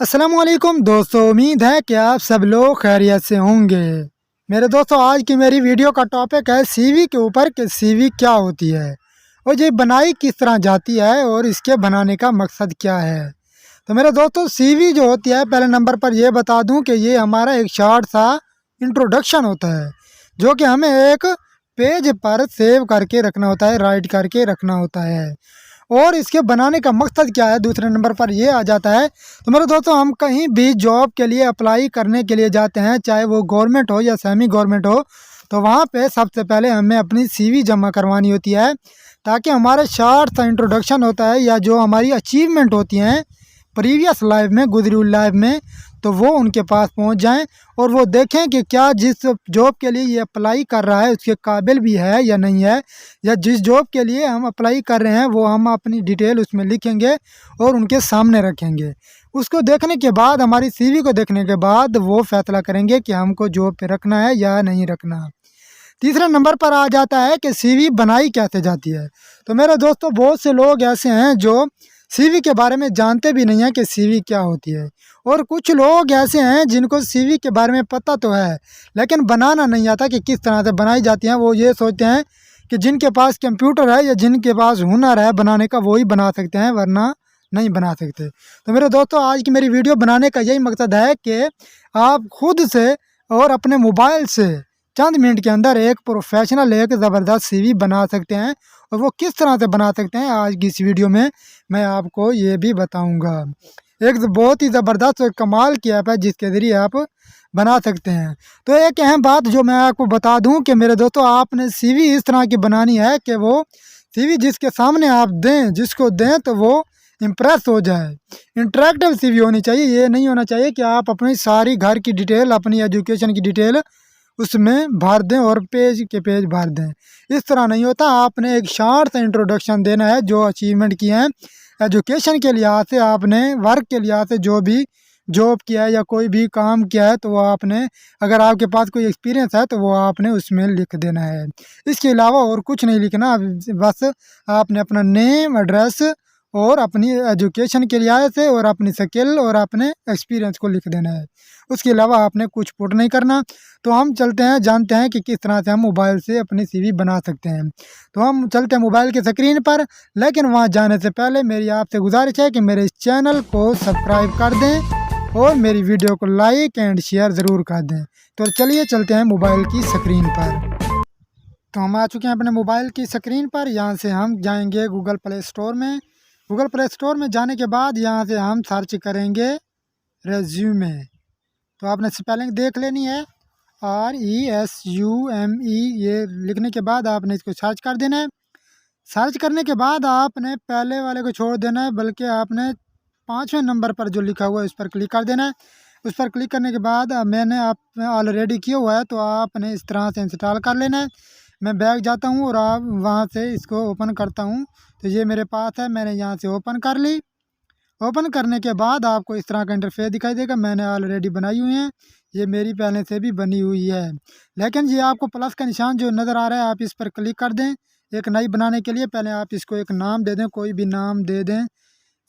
अस्सलामुअलैकुम दोस्तों, उम्मीद है कि आप सब लोग खैरियत से होंगे। मेरे दोस्तों, आज की मेरी वीडियो का टॉपिक है सीवी के ऊपर कि सीवी क्या होती है और ये बनाई किस तरह जाती है और इसके बनाने का मकसद क्या है। तो मेरे दोस्तों, सीवी जो होती है, पहले नंबर पर यह बता दूं कि ये हमारा एक शॉर्ट सा इंट्रोडक्शन होता है जो कि हमें एक पेज पर सेव करके रखना होता है, राइट करके रखना होता है। और इसके बनाने का मकसद क्या है, दूसरे नंबर पर ये आ जाता है। तो मेरे दोस्तों, हम कहीं भी जॉब के लिए अप्लाई करने के लिए जाते हैं, चाहे वो गवर्नमेंट हो या सेमी गवर्नमेंट हो, तो वहाँ पे सबसे पहले हमें अपनी सीवी जमा करवानी होती है, ताकि हमारे शॉर्ट सा इंट्रोडक्शन होता है या जो हमारी अचीवमेंट होती हैं प्रीवियस लाइफ में, गुजरी हुई लाइफ में, तो वो उनके पास पहुंच जाएं और वो देखें कि क्या जिस जॉब के लिए ये अप्लाई कर रहा है उसके काबिल भी है या नहीं है, या जिस जॉब के लिए हम अप्लाई कर रहे हैं वो हम अपनी डिटेल उसमें लिखेंगे और उनके सामने रखेंगे। उसको देखने के बाद, हमारी सीवी को देखने के बाद वो फैसला करेंगे कि हमको जॉब पे रखना है या नहीं रखना। तीसरे नंबर पर आ जाता है कि सीवी बनाई कैसे जाती है। तो मेरे दोस्तों, बहुत से लोग ऐसे हैं जो सीवी के बारे में जानते भी नहीं हैं कि सीवी क्या होती है, और कुछ लोग ऐसे हैं जिनको सीवी के बारे में पता तो है लेकिन बनाना नहीं आता कि किस तरह से बनाई जाती हैं। वो ये सोचते हैं कि जिनके पास कंप्यूटर है या जिनके पास हुनर है बनाने का, वो ही बना सकते हैं, वरना नहीं बना सकते। तो मेरे दोस्तों, आज की मेरी वीडियो बनाने का यही मकसद है कि आप खुद से और अपने मोबाइल से चंद मिनट के अंदर एक प्रोफेशनल, एक ज़बरदस्त सीवी बना सकते हैं। और वो किस तरह से बना सकते हैं, आज की इस वीडियो में मैं आपको ये भी बताऊंगा। एक बहुत ही ज़बरदस्त और कमाल की ऐप है जिसके ज़रिए आप बना सकते हैं। तो एक अहम बात जो मैं आपको बता दूं कि मेरे दोस्तों, आपने सीवी इस तरह की बनानी है कि वो सीवी जिसके सामने आप दें, जिसको दें तो वो इम्प्रेस हो जाए। इंटरेक्टिव सीवी होनी चाहिए। ये नहीं होना चाहिए कि आप अपनी सारी घर की डिटेल, अपनी एजुकेशन की डिटेल उसमें भर दें और पेज के पेज भर दें। इस तरह नहीं होता। आपने एक शार्ट सा इंट्रोडक्शन देना है, जो अचीवमेंट किए हैं एजुकेशन के लिहाज से, आपने वर्क के लिहाज से जो भी जॉब किया है या कोई भी काम किया है, तो वो आपने, अगर आपके पास कोई एक्सपीरियंस है तो वो आपने उसमें लिख देना है। इसके अलावा और कुछ नहीं लिखना। बस आपने अपना नेम, एड्रेस और अपनी एजुकेशन के लिहाज से और अपनी स्किल और अपने एक्सपीरियंस को लिख देना है। उसके अलावा आपने कुछ पुट नहीं करना। तो हम चलते हैं, जानते हैं कि किस तरह से हम मोबाइल से अपनी सीवी बना सकते हैं। तो हम चलते हैं मोबाइल की स्क्रीन पर, लेकिन वहाँ जाने से पहले मेरी आपसे गुजारिश है कि मेरे इस चैनल को सब्सक्राइब कर दें और मेरी वीडियो को लाइक एंड शेयर ज़रूर कर दें। तो चलिए चलते हैं मोबाइल की स्क्रीन पर। तो हम आ चुके हैं अपने मोबाइल की स्क्रीन पर। यहाँ से हम जाएंगे गूगल प्ले स्टोर में। गूगल प्ले स्टोर में जाने के बाद यहाँ से हम सर्च करेंगे रेज्यूमे। तो आपने स्पेलिंग देख लेनी है, RESUME। ये लिखने के बाद आपने इसको सर्च कर देना है। सर्च करने के बाद आपने पहले वाले को छोड़ देना है, बल्कि आपने 5वें नंबर पर जो लिखा हुआ है उस पर क्लिक कर देना है। उस पर क्लिक करने के बाद मैंने आप ऑलरेडी किया हुआ है, तो आपने इस तरह से इंस्टॉल कर लेना है। मैं बैक जाता हूँ और आप वहाँ से इसको ओपन करता हूँ। तो ये मेरे पास है, मैंने यहाँ से ओपन कर ली। ओपन करने के बाद आपको इस तरह का इंटरफेस दिखाई देगा। मैंने ऑलरेडी बनाई हुई है, ये मेरी पहले से भी बनी हुई है। लेकिन ये आपको प्लस का निशान जो नज़र आ रहा है, आप इस पर क्लिक कर दें। एक नई बनाने के लिए पहले आप इसको एक नाम दे दें, कोई भी नाम दे दें।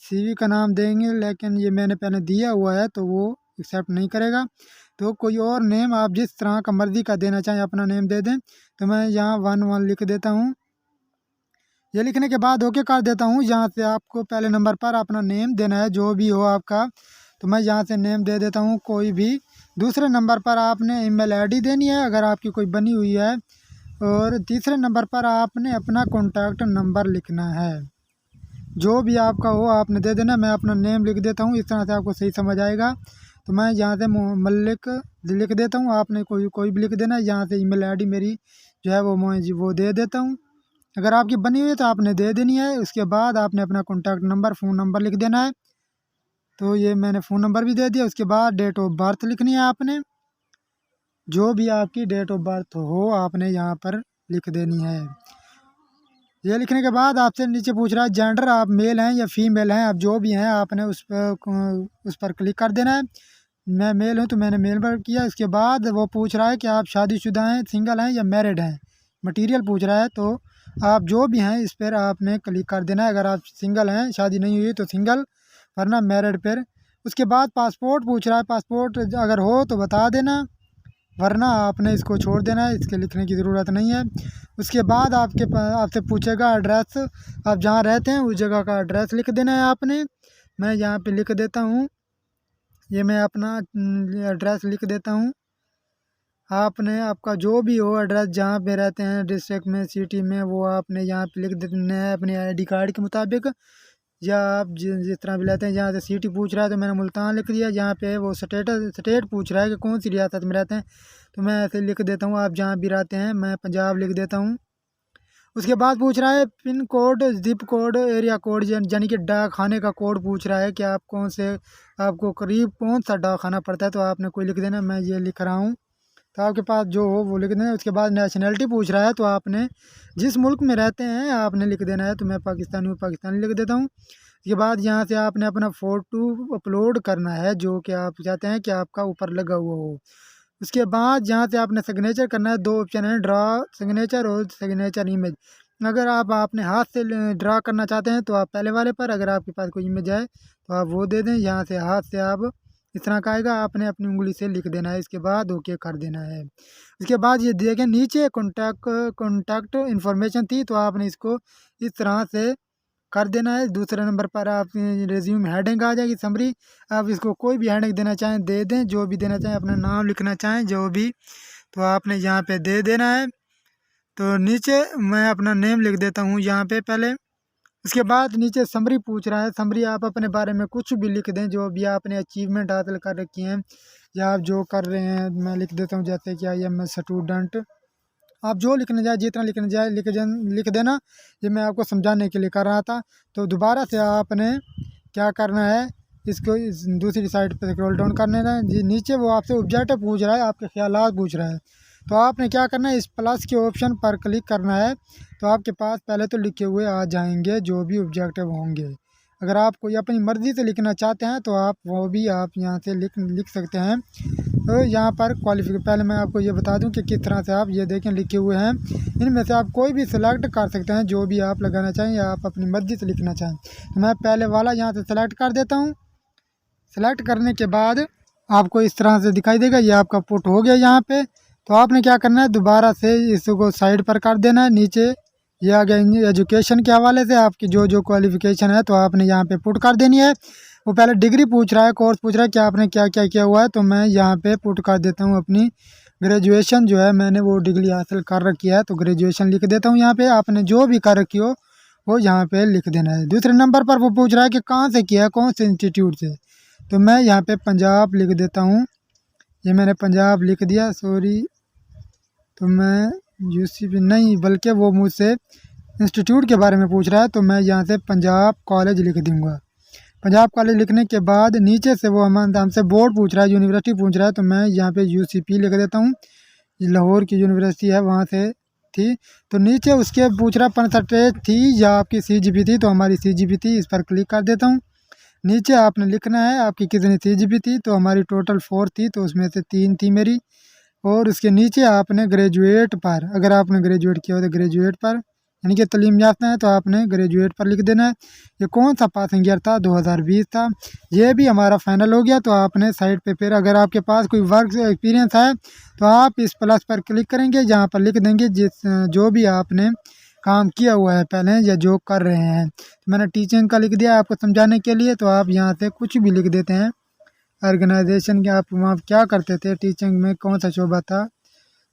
सीवी का नाम देंगे, लेकिन ये मैंने पहले दिया हुआ है तो वो एक्सेप्ट नहीं करेगा। तो कोई और नेम आप जिस तरह का मर्ज़ी का देना चाहें, अपना नेम दे दें। तो मैं यहाँ 1 लिख देता हूँ। ये लिखने के बाद ओके कर देता हूँ। यहाँ से आपको पहले नंबर पर अपना नेम देना है, जो भी हो आपका। तो मैं यहाँ से नेम दे देता हूँ कोई भी। दूसरे नंबर पर आपने ईमेल आईडी देनी है, अगर आपकी कोई बनी हुई है। और तीसरे नंबर पर आपने अपना कॉन्टैक्ट नंबर लिखना है, जो भी आपका हो आपने दे देना। मैं अपना नेम लिख देता हूँ, इस तरह से आपको सही समझ आएगा। तो मैं यहाँ से मल्लिक लिख देता हूँ, आपने कोई भी लिख देना है। यहाँ से ईमेल आईडी मेरी जो है वो दे देता हूँ। अगर आपकी बनी हुई है तो आपने दे देनी है। उसके बाद आपने अपना कॉन्टैक्ट नंबर, फ़ोन नंबर लिख देना है। तो ये मैंने फ़ोन नंबर भी दे दिया। उसके बाद डेट ऑफ बर्थ लिखनी है आपने, जो भी आपकी डेट ऑफ बर्थ हो आपने यहाँ पर लिख देनी है। ये लिखने के बाद आपसे नीचे पूछ रहा है जेंडर, आप मेल हैं या फीमेल हैं, आप जो भी हैं आपने उस पर क्लिक कर देना है। मैं मेल हूँ तो मैंने मेल पर किया। उसके बाद वो पूछ रहा है कि आप शादीशुदा हैं, सिंगल हैं या मैरिड हैं। मटीरियल पूछ रहा है, तो आप जो भी हैं इस पर आपने क्लिक कर देना है। अगर आप सिंगल हैं, शादी नहीं हुई तो सिंगल, वरना मैरिड पर उसके बाद पासपोर्ट पूछ रहा है, पासपोर्ट अगर हो तो बता देना, वरना आपने इसको छोड़ देना है, इसके लिखने की ज़रूरत नहीं है। उसके बाद आपसे पूछेगा एड्रेस, आप जहाँ रहते हैं उस जगह का एड्रेस लिख देना है आपने। मैं यहाँ पे लिख देता हूँ, ये मैं अपना एड्रेस लिख देता हूँ। आपने आपका जो भी हो एड्रेस जहाँ पे रहते हैं डिस्ट्रिक्ट में, सिटी में, वो आपने यहाँ पे लिख देना है अपने आईडी कार्ड के मुताबिक, या आप जिस तरह भी लेते हैं। जहाँ से सिटी पूछ रहा है तो मैंने मुल्तान लिख दिया। जहाँ पे वो स्टेट पूछ रहा है कि कौन सी रियासत में रहते हैं, तो मैं ऐसे लिख देता हूँ आप जहाँ भी रहते हैं, मैं पंजाब लिख देता हूँ। उसके बाद पूछ रहा है pin code, zip code, area code, यानी कि डाक खाने का कोड पूछ रहा है कि आप कौन से, आपको करीब कौन सा डाक खाना पड़ता है, तो आपने कोई लिख देना। मैं ये लिख रहा हूँ, तो आपके पास जो हो वो लिख देना। उसके बाद नेशनैलिटी पूछ रहा है, तो आपने जिस मुल्क में रहते हैं आपने लिख देना है। तो मैं पाकिस्तानी हूँ, पाकिस्तानी लिख देता हूँ। उसके बाद यहाँ से आपने अपना फ़ोटो अपलोड करना है जो कि आप चाहते हैं कि आपका ऊपर लगा हुआ हो। उसके बाद यहाँ से आपने सिग्नेचर करना है। 2 ऑप्शन है, ड्रा सिग्नेचर और सिग्नेचर इमेज। अगर आप अपने हाथ से ड्रा करना चाहते हैं तो आप पहले वाले पर, अगर आपके पास कोई इमेज है तो आप वो दे दें। यहाँ से हाथ से आप इस तरह का आएगा, आपने अपनी उंगली से लिख देना है। इसके बाद ओके कर देना है। उसके बाद ये देखें नीचे कॉन्टैक्ट इन्फॉर्मेशन थी, तो आपने इसको इस तरह से कर देना है। दूसरे नंबर पर आप रेज्यूम हेडिंग आ जाएगी, समरी। आप इसको कोई भी हेडिंग देना चाहें दे दें, जो भी देना चाहें, अपना नाम लिखना चाहें जो भी, तो आपने यहाँ पे दे देना है। तो नीचे मैं अपना नेम लिख देता हूँ यहाँ पे पहले। उसके बाद नीचे समरी पूछ रहा है, समरी आप अपने बारे में कुछ भी लिख दें, जो भी आपने अचीवमेंट हासिल कर रखी हैं या आप जो कर रहे हैं। मैं लिख देता हूँ जैसे कि आई एम स्टूडेंट। आप जो लिखने जाए, जितना लिखने जाए लिख देना। ये मैं आपको समझाने के लिए कर रहा था। तो दोबारा से आपने क्या करना है, इसको दूसरी साइड पर स्क्रॉल डाउन करने का जी। नीचे वो आपसे ऑब्जेक्टिव पूछ रहा है, आपके ख्यालात पूछ रहा है। तो आपने क्या करना है, इस प्लस के ऑप्शन पर क्लिक करना है। तो आपके पास पहले तो लिखे हुए आ जाएंगे जो भी ऑब्जेक्टिव होंगे। अगर आप कोई अपनी मर्ज़ी से लिखना चाहते हैं तो आप वो भी आप यहाँ से लिख सकते हैं। तो यहाँ पर क्वालिफिकेशन, पहले मैं आपको ये बता दूं कि किस तरह से आप ये देखें लिखे हुए हैं। इनमें से आप कोई भी सिलेक्ट कर सकते हैं, जो भी आप लगाना चाहें या आप अपनी मर्ज़ी से लिखना चाहें। तो मैं पहले वाला यहाँ से सेलेक्ट कर देता हूँ। सेलेक्ट करने के बाद आपको इस तरह से दिखाई देगा, ये आपका पुट हो गया यहाँ पे। तो आपने क्या करना है, दोबारा से इसको साइड पर कर देना है। नीचे ये आ गया एजुकेशन के हवाले से आपकी जो जो क्वालिफ़िकेशन है, तो आपने यहाँ पे पुट कर देनी है। वो पहले डिग्री पूछ रहा है, कोर्स पूछ रहा है कि आपने क्या क्या किया हुआ है, तो मैं यहाँ पे पुट कर देता हूँ अपनी ग्रेजुएशन जो है, मैंने वो डिग्री हासिल कर रखी है, तो ग्रेजुएशन लिख देता हूँ यहाँ पे। आपने जो भी कर रखी हो वो यहाँ पे लिख देना है। दूसरे नंबर पर वो पूछ रहा है कि कहाँ से किया है, कौन से इंस्टीट्यूट से, तो मैं यहाँ पे पंजाब लिख देता हूँ। ये मैंने पंजाब लिख दिया, सॉरी। तो मैं यूसीपी नहीं, बल्कि वो मुझसे इंस्टीट्यूट के बारे में पूछ रहा है, तो मैं यहाँ से पंजाब कॉलेज लिख दूँगा। पंजाब कॉलेज लिखने के बाद नीचे से वो हमसे बोर्ड पूछ रहा है, यूनिवर्सिटी पूछ रहा है, तो मैं यहाँ पे यूसीपी लिख देता हूँ। लाहौर की यूनिवर्सिटी है, वहाँ से थी। तो नीचे उसके पूछ रहा है परसेंटेज थी या आपकी सीजीपी थी, तो हमारी सीजीपी थी, इस पर क्लिक कर देता हूँ। नीचे आपने लिखना है आपकी कितनी सीजीपी थी, तो हमारी टोटल 4 थी, तो उसमें से 3 थी मेरी। और उसके नीचे आपने ग्रेजुएट पर, अगर आपने ग्रेजुएट किया हो तो ग्रेजुएट पर, यानी कि तलीम याफ्ता है तो आपने ग्रेजुएट पर लिख देना है। ये कौन सा पासिंग ईयर था, 2020 था। ये भी हमारा फाइनल हो गया। तो आपने साइड पे फिर अगर आपके पास कोई वर्क एक्सपीरियंस है तो आप इस प्लस पर क्लिक करेंगे, जहाँ पर लिख देंगे जो भी आपने काम किया हुआ है पहले या जो कर रहे हैं। तो मैंने टीचिंग का लिख दिया आपको समझाने के लिए। तो आप यहाँ से कुछ भी लिख देते हैं, ऑर्गेनाइजेशन के आप वहाँ क्या करते थे, टीचिंग में कौन सा शोबा था,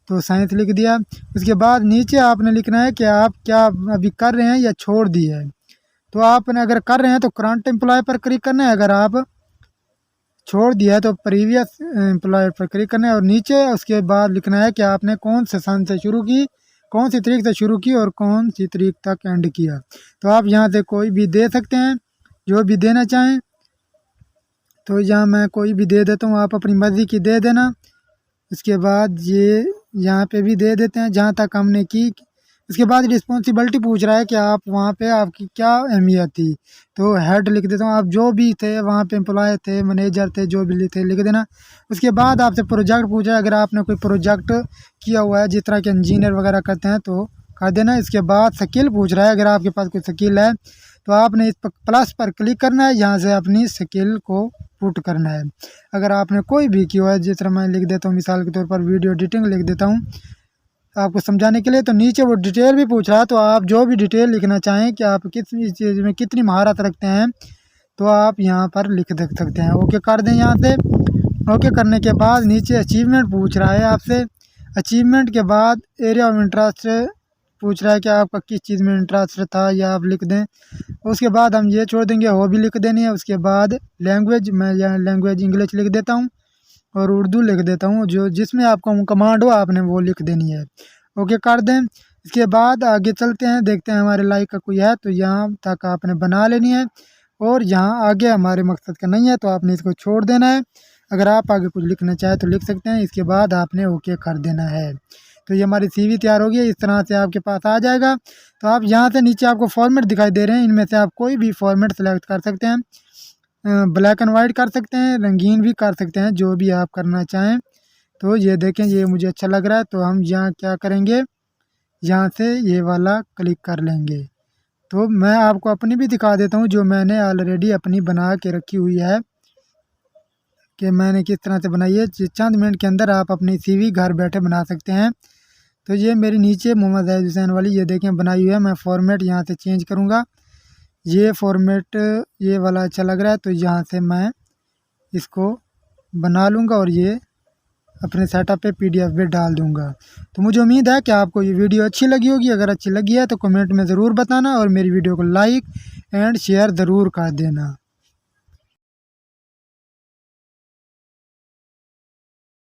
तो साइंस लिख दिया। उसके बाद नीचे आपने लिखना है कि आप क्या अभी कर रहे हैं या छोड़ दिए है। तो आपने अगर कर रहे हैं तो करंट एम्प्लॉय पर क्लिक करना है, अगर आप छोड़ दिया है तो प्रीवियस एम्प्लॉय पर क्लिक करना है। और नीचे उसके बाद लिखना है कि आपने कौन से सन से शुरू की, कौन सी तारीख से शुरू की और कौन सी तारीख तक एंड किया। तो आप यहाँ से कोई भी दे सकते हैं, जो भी देना चाहें। तो यहाँ मैं कोई भी दे देता हूँ, आप अपनी मर्ज़ी की दे देना। उसके बाद ये यहाँ पे भी दे देते हैं जहाँ तक हमने की। उसके बाद रिस्पॉन्सिबिलिटी पूछ रहा है कि आप वहाँ पे आपकी क्या अहमियत थी, तो हेड लिख देता हूँ। आप जो भी थे वहाँ पे, एम्प्लॉय थे, मैनेजर थे, जो भी थे लिख देना। उसके बाद आपसे प्रोजेक्ट पूछ रहा है, अगर आपने कोई प्रोजेक्ट किया हुआ है जिस तरह के इंजीनियर वगैरह करते हैं तो कर देना। इसके बाद स्किल पूछ रहा है, अगर आपके पास कोई स्किल है तो आपने इस प्लस पर क्लिक करना है, यहाँ से अपनी स्किल को पुट करना है। अगर आपने कोई भी किया है, जिस तरह मैं लिख देता हूँ मिसाल के तौर पर वीडियो एडिटिंग लिख देता हूँ आपको समझाने के लिए, तो नीचे वो डिटेल भी पूछ रहा है, तो आप जो भी डिटेल लिखना चाहें कि आप किस चीज़ में कितनी महारत रखते हैं तो आप यहाँ पर लिख देख सकते हैं। ओके कर दें यहाँ से। ओके करने के बाद नीचे अचीवमेंट पूछ रहा है आपसे। अचीवमेंट के बाद एरिया ऑफ इंटरेस्ट पूछ रहा है कि आपका किस चीज़ में इंटरेस्ट था, या आप लिख दें। उसके बाद हम ये छोड़ देंगे, हॉबी लिख देनी है। उसके बाद लैंग्वेज, मैं यहाँ लैंग्वेज इंग्लिश लिख देता हूँ और उर्दू लिख देता हूँ, जो जिसमें आपको कमांड हो आपने वो लिख देनी है। ओके कर दें। इसके बाद आगे चलते हैं, देखते हैं हमारे लाइक का कोई है तो यहाँ तक आपने बना लेनी है, और यहाँ आगे हमारे मकसद का नहीं है तो आपने इसको छोड़ देना है। अगर आप आगे कुछ लिखना चाहें तो लिख सकते हैं। इसके बाद आपने ओके कर देना है। तो ये हमारी सीवी तैयार हो गई है, इस तरह से आपके पास आ जाएगा। तो आप यहाँ से नीचे आपको फॉर्मेट दिखाई दे रहे हैं, इनमें से आप कोई भी फॉर्मेट सेलेक्ट कर सकते हैं। ब्लैक एंड वाइट कर सकते हैं, रंगीन भी कर सकते हैं, जो भी आप करना चाहें। तो ये देखें, ये मुझे अच्छा लग रहा है, तो हम यहाँ क्या करेंगे, यहाँ से ये वाला क्लिक कर लेंगे। तो मैं आपको अपनी भी दिखा देता हूँ, जो मैंने ऑलरेडी अपनी बना के रखी हुई है कि मैंने किस तरह से बनाई है। चंद मिनट के अंदर आप अपनी सीवी घर बैठे बना सकते हैं। तो ये मेरी नीचे मोहम्मद ज़ाहिद हुसैन वाली ये देखें बनाई हुई है। मैं फॉर्मेट यहाँ से चेंज करूँगा, ये फॉर्मेट ये वाला अच्छा लग रहा है, तो यहाँ से मैं इसको बना लूँगा और ये अपने सेटअप पे PDF पे डाल दूँगा। तो मुझे उम्मीद है कि आपको ये वीडियो अच्छी लगी होगी। अगर अच्छी लगी है तो कमेंट में ज़रूर बताना, और मेरी वीडियो को लाइक एंड शेयर ज़रूर कर देना।